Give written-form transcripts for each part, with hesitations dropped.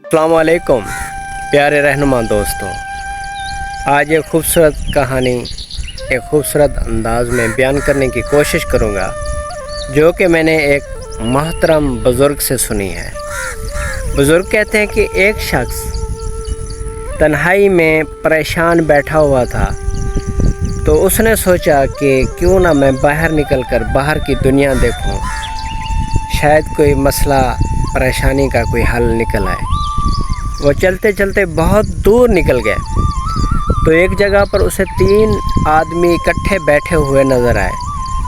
अस्सलाम वालेकुम प्यारे रहनुमा दोस्तों, आज एक ख़ूबसूरत कहानी एक ख़ूबसूरत अंदाज़ में बयान करने की कोशिश करूँगा, जो कि मैंने एक मोहतरम बुज़ुर्ग से सुनी है। बुज़ुर्ग कहते हैं कि एक शख्स तन्हाई में परेशान बैठा हुआ था, तो उसने सोचा कि क्यों ना मैं बाहर निकलकर बाहर की दुनिया देखूं, शायद कोई मसला परेशानी का कोई हल निकल आए। वो चलते चलते बहुत दूर निकल गए, तो एक जगह पर उसे 3 आदमी इकट्ठे बैठे हुए नज़र आए।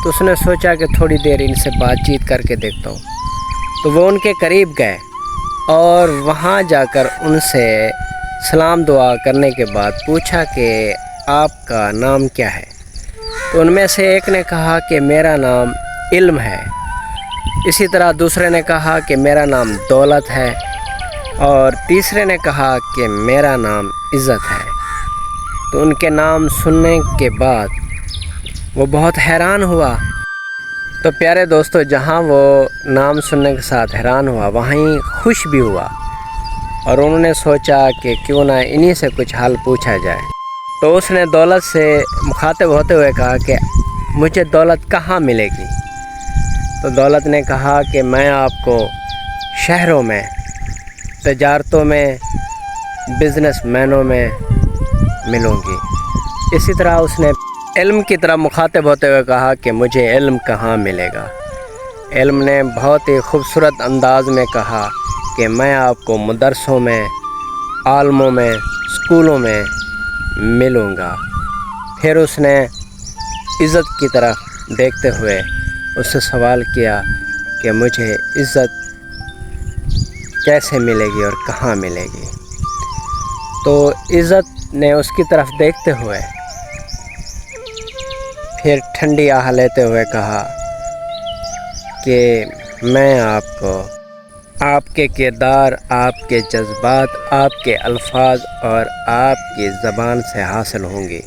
तो उसने सोचा कि थोड़ी देर इनसे बातचीत करके देखता हूँ। तो वो उनके करीब गए और वहाँ जाकर उनसे सलाम दुआ करने के बाद पूछा कि आपका नाम क्या है। तो उनमें से एक ने कहा कि मेरा नाम इल्म है। इसी तरह दूसरे ने कहा कि मेरा नाम दौलत है, और तीसरे ने कहा कि मेरा नाम इज़्ज़त है। तो उनके नाम सुनने के बाद वो बहुत हैरान हुआ। तो प्यारे दोस्तों, जहाँ वो नाम सुनने के साथ हैरान हुआ, वहीं खुश भी हुआ, और उन्होंने सोचा कि क्यों ना इन्हीं से कुछ हाल पूछा जाए। तो उसने दौलत से मुखातिब होते हुए कहा कि मुझे दौलत कहाँ मिलेगी। तो दौलत ने कहा कि मैं आपको शहरों में, तजारतों में, बिज़नेसमैनों में मिलूँगी। इसी तरह उसने इल्म की तरह मुखातिब होते हुए कहा कि मुझे इल्म कहाँ मिलेगा। इल्म ने बहुत ही खूबसूरत अंदाज़ में कहा कि मैं आपको मदरसों में, आलमों में, स्कूलों में मिलूँगा। फिर उसने इज़्ज़त की तरफ देखते हुए उससे सवाल किया कि मुझे इज़्ज़त कैसे मिलेगी और कहाँ मिलेगी। तो इज़्ज़त ने उसकी तरफ देखते हुए फिर ठंडी आह लेते हुए कहा कि मैं आपको आपके किरदार, आपके जज्बात, आपके अल्फाज और आपकी ज़बान से हासिल होंगी।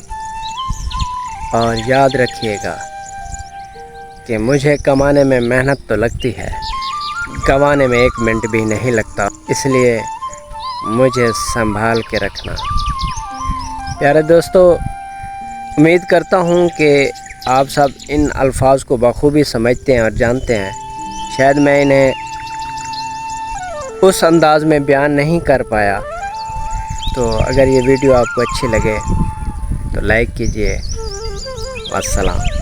और याद रखिएगा कि मुझे कमाने में मेहनत तो लगती है, गंवाने में 1 मिनट भी नहीं लगता, इसलिए मुझे संभाल के रखना। प्यारे दोस्तों, उम्मीद करता हूँ कि आप सब इन अल्फाज को बखूबी समझते हैं और जानते हैं। शायद मैं इन्हें उस अंदाज़ में बयान नहीं कर पाया, तो अगर ये वीडियो आपको अच्छी लगे तो लाइक कीजिए। अस्सलाम।